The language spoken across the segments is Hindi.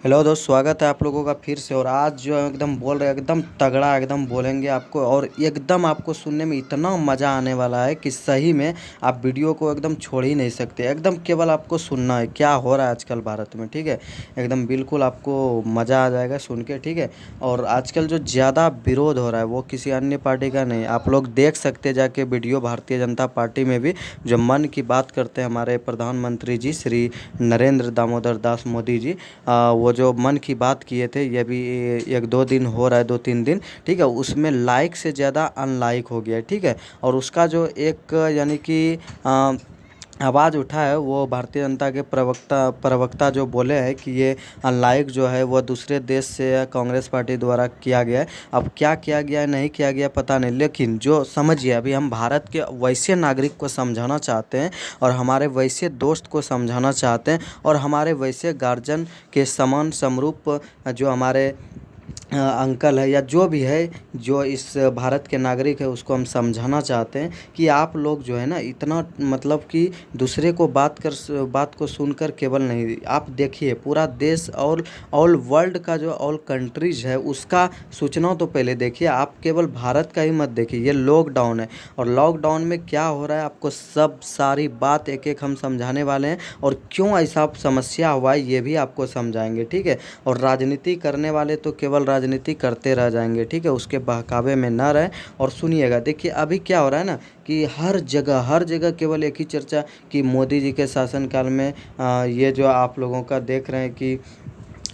हेलो दोस्त, स्वागत है आप लोगों का फिर से। और आज जो है एकदम बोल रहे हैं, एकदम तगड़ा एकदम बोलेंगे आपको, और एकदम आपको सुनने में इतना मज़ा आने वाला है कि सही में आप वीडियो को एकदम छोड़ ही नहीं सकते। एकदम केवल आपको सुनना है क्या हो रहा है आजकल भारत में, ठीक है। एकदम बिल्कुल आपको मज़ा आ जाएगा सुन के, ठीक है। और आजकल जो ज़्यादा विरोध हो रहा है वो किसी अन्य पार्टी का नहीं, आप लोग देख सकते जाके वीडियो भारतीय जनता पार्टी में भी जो मन की बात करते हैं हमारे प्रधानमंत्री जी श्री नरेंद्र दामोदर दास मोदी जी। वो जो मन की बात किए थे, ये भी एक दो दिन हो रहा है, 2-3 दिन, ठीक है। उसमें लाइक से ज़्यादा अनलाइक हो गया है, ठीक है। और उसका जो एक यानी कि आवाज़ उठा है, वो भारतीय जनता के प्रवक्ता जो बोले हैं कि ये अनलाइक जो है वो दूसरे देश से कांग्रेस पार्टी द्वारा किया गया है। अब क्या किया गया है नहीं किया गया पता नहीं, लेकिन जो समझिए अभी हम भारत के वैसे नागरिक को समझाना चाहते हैं और हमारे वैसे दोस्त को समझाना चाहते हैं और हमारे वैसे गार्जियन के समान समरूप जो हमारे अंकल है या जो भी है, जो इस भारत के नागरिक है, उसको हम समझाना चाहते हैं कि आप लोग जो है ना इतना मतलब कि दूसरे को बात को सुनकर केवल नहीं, आप देखिए पूरा देश और ऑल वर्ल्ड का जो ऑल कंट्रीज है उसका सूचना तो पहले देखिए। आप केवल भारत का ही मत देखिए। ये लॉकडाउन है और लॉकडाउन में क्या हो रहा है आपको सब सारी बात एक एक हम समझाने वाले हैं, और क्यों ऐसा समस्या हुआ है ये भी आपको समझाएंगे, ठीक है। और राजनीति करने वाले तो केवल राजनीति करते रह जाएंगे, ठीक है, उसके बहकावे में न रहें। और सुनिएगा, देखिए अभी क्या हो रहा है ना कि हर जगह केवल एक ही चर्चा कि मोदी जी के शासनकाल में ये जो आप लोगों का देख रहे हैं कि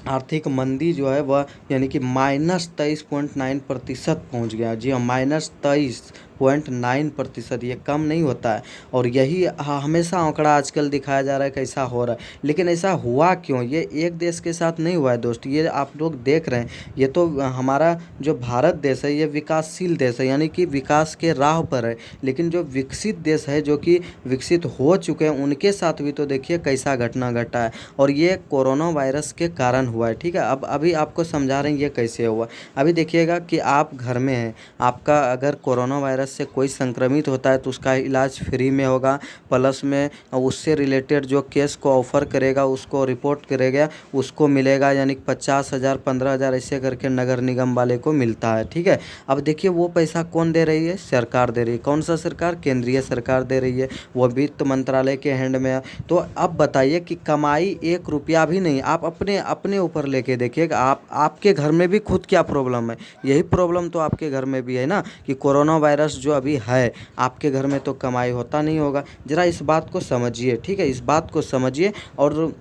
आर्थिक मंदी जो है वह यानी कि -23.9% पहुँच गया। जी हाँ, -23.9%, ये कम नहीं होता है। और यही हमेशा आंकड़ा आजकल दिखाया जा रहा है कैसा हो रहा है, लेकिन ऐसा हुआ क्यों? ये एक देश के साथ नहीं हुआ है दोस्त, ये आप लोग देख रहे हैं। ये तो हमारा जो भारत देश है ये विकासशील देश है, यानी कि विकास के राह पर है। लेकिन जो विकसित देश है, जो कि विकसित हो चुके हैं, उनके साथ भी तो देखिए कैसा घटना घटा है। और ये कोरोना वायरस के कारण हुआ है, ठीक है। अब अभी आपको समझा रहे हैं ये कैसे हुआ। अभी देखिएगा कि आप घर में हैं, आपका अगर कोरोना वायरस से कोई संक्रमित होता है तो उसका इलाज फ्री में होगा, प्लस में उससे रिलेटेड जो केस को ऑफ़र करेगा, उसको रिपोर्ट करेगा, उसको मिलेगा, यानी 50,000 15,000 ऐसे करके नगर निगम वाले को मिलता है, ठीक है। अब देखिए वो पैसा कौन दे रही है? सरकार दे रही है। कौन सा सरकार? केंद्रीय सरकार दे रही है, वो वित्त मंत्रालय के हैंड में है। तो अब बताइए कि कमाई 1 रुपया भी नहीं, आप अपने ऊपर लेके देखिएगा। आपके घर में भी खुद क्या प्रॉब्लम है? यही प्रॉब्लम तो आपके घर में भी है ना, कि कोरोना वायरस जो अभी है आपके घर में तो कमाई होता नहीं होगा। ज़रा इस बात को समझिए, ठीक है, इस बात को समझिए। और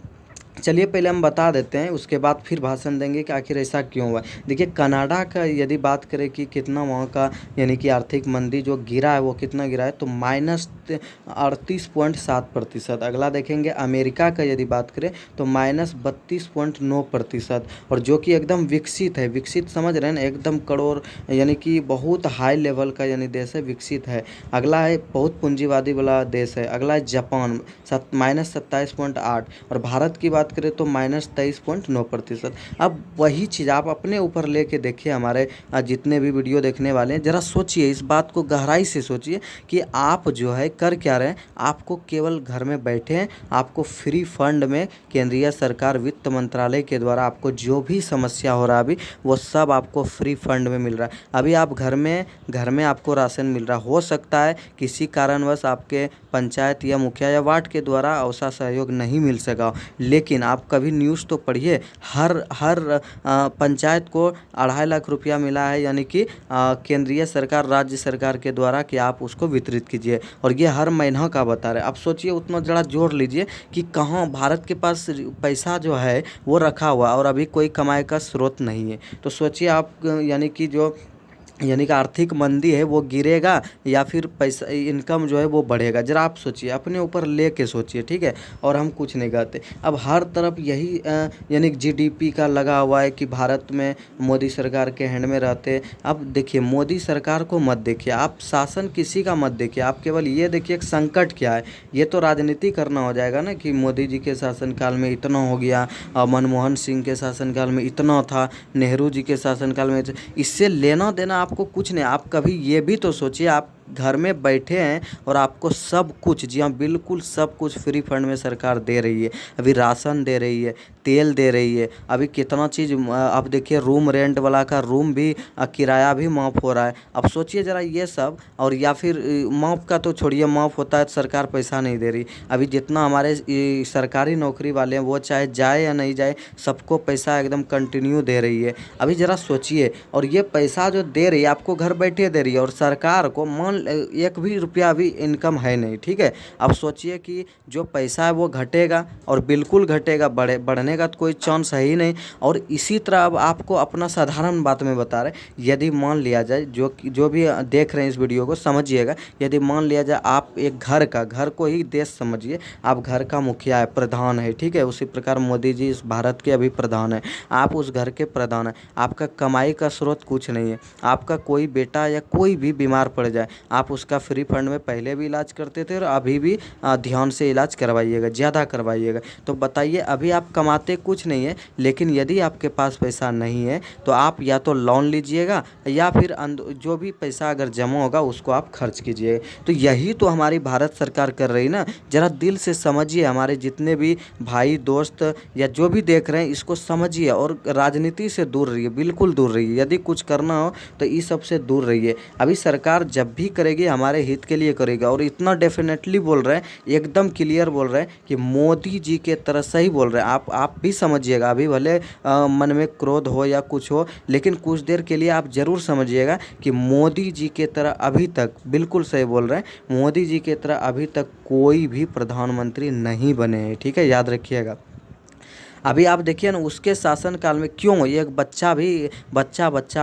चलिए पहले हम बता देते हैं, उसके बाद फिर भाषण देंगे कि आखिर ऐसा क्यों हुआ। देखिए कनाडा का यदि बात करें कि कितना वहाँ का यानी कि आर्थिक मंदी जो गिरा है वो कितना गिरा है, तो -38.7%। अगला देखेंगे अमेरिका का यदि बात करें तो -32.9%। और जो कि एकदम विकसित है, विकसित समझ रहे हैं ना, एकदम करोड़ यानी कि बहुत हाई लेवल का यानी देश है, विकसित है। अगला है बहुत पूंजीवादी वाला देश है, अगला है जापान -27.8। और भारत की बात करें तो -23.9%। अब वही चीज़ आप अपने ऊपर लेके देखिए, हमारे जितने भी वीडियो देखने वाले हैं, ज़रा सोचिए, इस बात को गहराई से सोचिए कि आप जो है कर क्या रहे हैं। आपको केवल घर में बैठे हैं, आपको फ्री फंड में केंद्रीय सरकार वित्त मंत्रालय के द्वारा आपको जो भी समस्या हो रहा है अभी, वो सब आपको फ्री फंड में मिल रहा है। अभी आप घर में आपको राशन मिल रहा हो सकता है किसी कारणवश आपके पंचायत या मुखिया या वार्ड के द्वारा ऐसा सहयोग नहीं मिल सका, लेकिन आप कभी न्यूज़ तो पढ़िए, हर पंचायत को 2.5 लाख रुपया मिला है, यानी कि केंद्रीय सरकार राज्य सरकार के द्वारा, कि आप उसको वितरित कीजिए। और ये हर महीना का बता रहे हैं। अब सोचिए, उतना ज़रा जोड़ लीजिए कि कहाँ भारत के पास पैसा जो है वो रखा हुआ और अभी कोई कमाई का स्रोत नहीं है। तो सोचिए आप यानी कि आर्थिक मंदी है वो गिरेगा या फिर पैसा इनकम जो है वो बढ़ेगा? ज़रा आप सोचिए, अपने ऊपर लेके सोचिए, ठीक है। और हम कुछ नहीं कहते। अब हर तरफ यही यानी कि जीडीपी का लगा हुआ है कि भारत में मोदी सरकार के हैंड में रहते। अब देखिए मोदी सरकार को मत देखिए, आप शासन किसी का मत देखिए, आप केवल ये देखिए कि संकट क्या है। ये तो राजनीति करना हो जाएगा ना कि मोदी जी के शासनकाल में इतना हो गया, मनमोहन सिंह के शासनकाल में इतना था, नेहरू जी के शासनकाल में। इससे लेना देना आपको कुछ नहीं। आप कभी ये भी तो सोचिए, आप घर में बैठे हैं और आपको सब कुछ, जी हाँ बिल्कुल सब कुछ फ्री फंड में सरकार दे रही है। अभी राशन दे रही है, तेल दे रही है, अभी कितना चीज़ आप देखिए रूम रेंट वाला का रूम भी किराया भी माफ़ हो रहा है। अब सोचिए ज़रा ये सब, और या फिर माफ़ का तो छोड़िए, माफ़ होता है तो सरकार पैसा नहीं दे रही। अभी जितना हमारे सरकारी नौकरी वाले हैं वो चाहे जाए या नहीं जाए, सबको पैसा एकदम कंटिन्यू दे रही है। अभी ज़रा सोचिए, और ये पैसा जो दे रही है आपको घर बैठे दे रही है, और सरकार को एक भी रुपया भी इनकम है नहीं, ठीक है। अब सोचिए कि जो पैसा है वो घटेगा, और बिल्कुल घटेगा, बढ़ने का तो कोई चांस है ही नहीं। और इसी तरह अब आपको अपना साधारण बात में बता रहे, यदि मान लिया जाए, जो भी देख रहे हैं इस वीडियो को समझिएगा, यदि मान लिया जाए आप एक घर को ही देश समझिए, आप घर का मुखिया है, प्रधान है, ठीक है। उसी प्रकार मोदी जी इस भारत के अभी प्रधान है, आप उस घर के प्रधान है, आपका कमाई का स्रोत कुछ नहीं है। आपका कोई बेटा या कोई भी बीमार पड़ जाए, आप उसका फ्री फंड में पहले भी इलाज करते थे और अभी भी ध्यान से इलाज करवाइएगा, ज़्यादा करवाइएगा। तो बताइए, अभी आप कमाते कुछ नहीं है, लेकिन यदि आपके पास पैसा नहीं है तो आप या तो लोन लीजिएगा, या फिर जो भी पैसा अगर जमा होगा उसको आप खर्च कीजिए। तो यही तो हमारी भारत सरकार कर रही ना। ज़रा दिल से समझिए, हमारे जितने भी भाई दोस्त या जो भी देख रहे हैं इसको समझिए, और राजनीति से दूर रहिए, बिल्कुल दूर रहिए। यदि कुछ करना हो तो इस सब से दूर रहिए। अभी सरकार जब भी करेगी हमारे हित के लिए करेगा, और इतना डेफिनेटली बोल रहे हैं, एकदम क्लियर बोल रहे हैं कि मोदी जी के तरह सही बोल रहे हैं। आप भी समझिएगा, अभी भले मन में क्रोध हो या कुछ हो, लेकिन कुछ देर के लिए आप ज़रूर समझिएगा कि मोदी जी के तरह अभी तक, बिल्कुल सही बोल रहे हैं, मोदी जी के तरह अभी तक कोई भी प्रधानमंत्री नहीं बने हैं, ठीक है, याद रखिएगा। अभी आप देखिए ना, उसके शासनकाल में क्यों एक बच्चा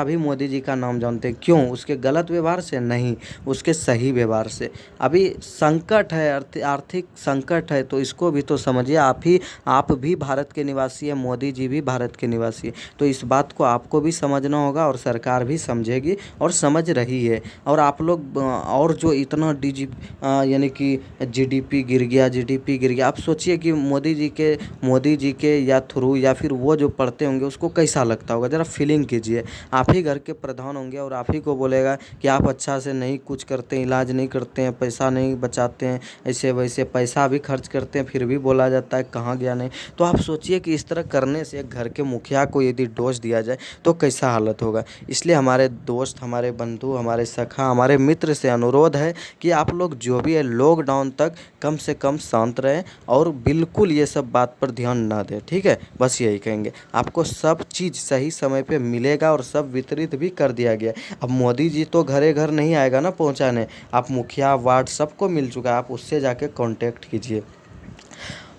भी मोदी जी का नाम जानते हैं, क्यों? उसके गलत व्यवहार से नहीं, उसके सही व्यवहार से। अभी संकट है, आर्थिक संकट है, तो इसको भी तो समझिए। आप भी भारत के निवासी हैं, मोदी जी भी भारत के निवासी हैं, तो इस बात को आपको भी समझना होगा, और सरकार भी समझेगी और समझ रही है। और आप लोग और जो इतना यानी कि जीडीपी गिर गया, आप सोचिए कि मोदी जी के या थ्रू, या फिर वो जो पढ़ते होंगे उसको कैसा लगता होगा, ज़रा फीलिंग कीजिए। आप ही घर के प्रधान होंगे और आप ही को बोलेगा कि आप अच्छा से नहीं कुछ करते हैं, इलाज नहीं करते हैं, पैसा नहीं बचाते हैं, ऐसे वैसे पैसा भी खर्च करते हैं, फिर भी बोला जाता है कहाँ गया नहीं। तो आप सोचिए कि इस तरह करने से एक घर के मुखिया को यदि डोज दिया जाए तो कैसा हालत होगा। इसलिए हमारे दोस्त, हमारे बंधु, हमारे सखा, हमारे मित्र से अनुरोध है कि आप लोग जो भी है लॉकडाउन तक कम से कम शांत रहें, और बिल्कुल ये सब बात पर ध्यान ना दें, ठीक है। बस यही कहेंगे, आपको सब चीज़ सही समय पे मिलेगा, और सब वितरित भी कर दिया गया। अब मोदी जी तो घरे घर नहीं आएगा ना पहुंचाने, आप मुखिया वार्ड सबको मिल चुका है, आप उससे जाके कांटेक्ट कीजिए।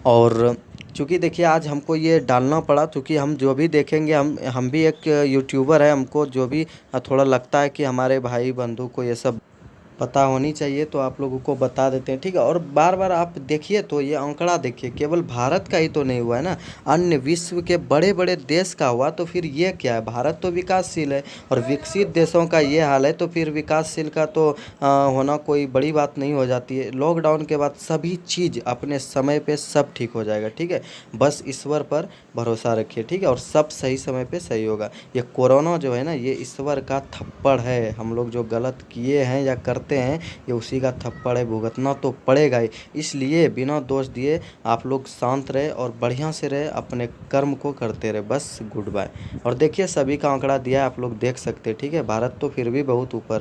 और चूँकि देखिए आज हमको ये डालना पड़ा, क्योंकि हम जो भी देखेंगे, हम भी एक यूट्यूबर है, हमको जो भी थोड़ा लगता है कि हमारे भाई बंधु को ये सब पता होनी चाहिए, तो आप लोगों को बता देते हैं, ठीक है। और बार बार आप देखिए तो ये आंकड़ा देखिए, केवल भारत का ही तो नहीं हुआ है ना, अन्य विश्व के बड़े बड़े देश का हुआ, तो फिर ये क्या है? भारत तो विकासशील है, और विकसित देशों का ये हाल है, तो फिर विकासशील का तो होना कोई बड़ी बात नहीं हो जाती है। लॉकडाउन के बाद सभी चीज़ अपने समय पे सब ठीक हो जाएगा, ठीक है। बस ईश्वर पर भरोसा रखिए, ठीक है, और सब सही समय पे सही होगा। ये कोरोना जो है ना, ये ईश्वर का थप्पड़ है। हम लोग जो गलत किए हैं या करते हैं, ये उसी का थप्पड़ है, भुगतना तो पड़ेगा ही। इसलिए बिना दोष दिए आप लोग शांत रहे और बढ़िया से रहे, अपने कर्म को करते रहे। बस गुड बाय। और देखिए सभी का आंकड़ा दिया है, आप लोग देख सकते हैं, ठीक है। भारत तो फिर भी बहुत ऊपर